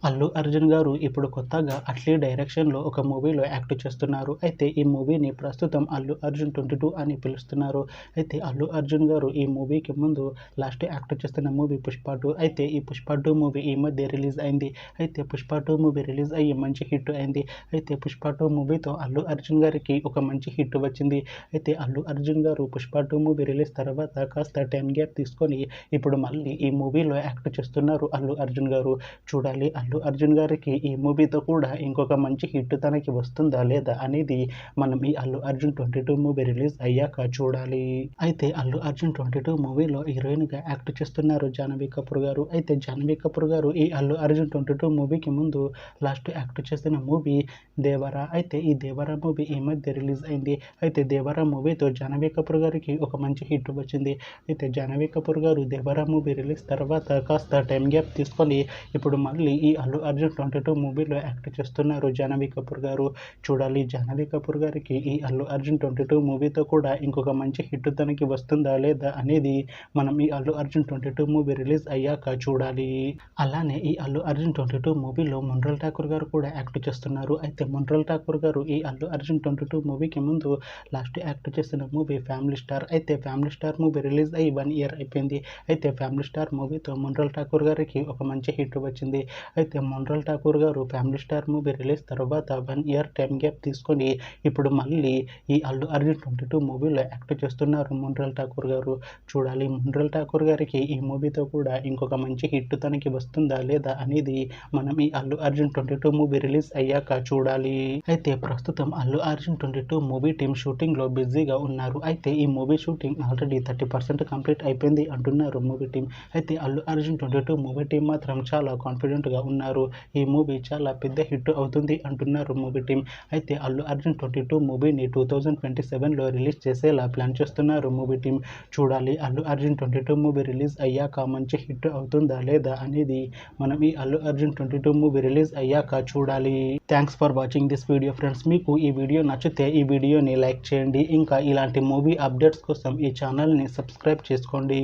అల్లు అర్జున్ గారు ఇప్పుడు కొత్తగా అట్లీ డైరెక్షన్‌లో ఒక మూవీలో యాక్ట్ చేస్తున్నారు. అయితే ఈ మూవీని ప్రస్తుతం అల్లు అర్జున్ 22 అని పిలుస్తున్నారు. అయితే అల్లు అర్జున్ గారు ఈ మూవీకి ముందు లాస్ట్ యాక్ట్ చేస్తున్న మూవీ 'పుష్ప 2'. అయితే ఈ 'పుష్ప 2' మూవీ ఈ మధ్య రిలీజ్ అయింది. అయితే 'పుష్ప 2' మూవీ రిలీజ్ అయ్యి మంచి హిట్ అయింది. అయితే 'పుష్ప 2' మూవీతో అల్లు అర్జున్ గారికి ఒక మంచి హిట్ వచ్చింది. అయితే అల్లు అర్జున్ గారు 'పుష్ప 2' మూవీ రిలీజ్ తర్వాత కాస్త టైమ్ గ్యాప్ తీసుకొని ఇప్పుడు మళ్ళీ ఈ మూవీలో యాక్ట్ చేస్తున్నారు అల్లు అర్జున్ గారు. చూడాలి అల్లు అర్జున్ గారికి ఈ మూవీతో కూడా ఇంకొక మంచి హిట్ తనకి వస్తుందా లేదా అనేది మనం ఈ అల్లు అర్జున్ 22 మూవీ రిలీజ్ అయ్యాక చూడాలి. అయితే అల్లు అర్జున్ 22 మూవీలో హీరోయిన్‌గా యాక్ట్ చేస్తున్నారు జాహ్నవి కపూర్ గారు. అయితే జాహ్నవి కపూర్ గారు ఈ అల్లు అర్జున్ 22 మూవీకి ముందు లాస్ట్ యాక్ట్ చేసిన మూవీ 'దేవర'. అయితే ఈ 'దేవర' మూవీ ఈ మధ్య రిలీజ్ అయింది. అయితే 'దేవర' మూవీతో జాహ్నవి కపూర్ గారికి ఒక మంచి హిట్ వచ్చింది. అయితే జాహ్నవి కపూర్ గారు 'దేవర' మూవీ రిలీజ్ తర్వాత కాస్త టైమ్ గ్యాప్ తీసుకొని ఇప్పుడు మళ్ళీ ఈ అల్లు అర్జున్ 22 మూవీలో యాక్ట్ చేస్తున్నారు జాహ్నవి కపూర్ గారు. చూడాలి జాహ్నవి కపూర్ గారికి ఈ అల్లు అర్జున్ 22 మూవీతో కూడా ఇంకొక మంచి హిట్ తనకి వస్తుందా లేదా అనేది మనం ఈ అల్లు అర్జున్ 22 మూవీ రిలీజ్ అయ్యాక చూడాలి. అలానే ఈ అల్లు అర్జున్ 22 మూవీలో మొన్రోల్ ఠాకూర్ గారు కూడా యాక్ట్ చేస్తున్నారు. అయితే మొన్రోల్ ఠాకూర్ గారు ఈ అల్లు అర్జున్ 22 మూవీకి ముందు లాస్ట్ యాక్ట్ చేసిన మూవీ 'ఫ్యామిలీ స్టార్'. అయితే 'ఫ్యామిలీ స్టార్' మూవీ రిలీజ్ అయ్యి 1 ఇయర్ అయిపోయింది. అయితే 'ఫ్యామిలీ స్టార్' మూవీతో మొన్రోల్ ఠాకూర్ గారికి ఒక మంచి హిట్ వచ్చింది. అయితే మొన్రోల్ ఠాకూర్ గారు 'ఫ్యామిలీ స్టార్' మూవీ రిలీజ్ తర్వాత 1 ఇయర్ టైమ్ గ్యాప్ తీసుకొని ఇప్పుడు మళ్ళీ ఈ అల్లు అర్జున్ 22 మూవీలో యాక్ట్ చేస్తున్నారు మొన్రోల్ ఠాకూర్ గారు. చూడాలి మొన్రోల్ ఠాకూర్ గారికి ఈ మూవీతో కూడా ఇంకొక మంచి హిట్ తనకి వస్తుందా లేదా అనేది మనం ఈ అల్లు అర్జున్ 22 మూవీ రిలీజ్ అయ్యాక చూడాలి. అయితే ప్రస్తుతం అల్లు అర్జున్ 22 మూవీ టీమ్ షూటింగ్‌లో బిజీగా ఉన్నారు. అయితే ఈ మూవీ షూటింగ్ ఆల్రెడీ 30% కంప్లీట్ అయిపోయింది అంటున్నారు మూవీ టీమ్. అయితే అల్లు అర్జున్ 22 మూవీ టీమ్ మాత్రం చాలా కాన్ఫిడెంట్‌గా ఉన్నారు. ఈ మూవీ చాలా పెద్ద హిట్ అవుతుంది అంటున్నారు మూవీ టీమ్. అయితే అల్లు అర్జున్ 22 మూవీని 2027లో రిలీజ్ చేసేలా ప్లాన్ చేస్తున్నారు మూవీ టీమ్. చూడాలి అల్లు అర్జున్ 22 మూవీ రిలీజ్ అయ్యాక మంచి హిట్ అవుతుందా లేదా అనేది మనం ఈ అల్లు అర్జున్ 22 మూవీ రిలీజ్ అయ్యాక చూడాలి. Thanks for watching this video friends. మీకు ఈ వీడియో నచ్చితే ఈ వీడియోని లైక్ చేయండి. ఇంకా ఇలాంటి మూవీ అప్డేట్స్ కోసం ఈ ఛానల్‌ని సబ్స్క్రైబ్ చేసుకోండి.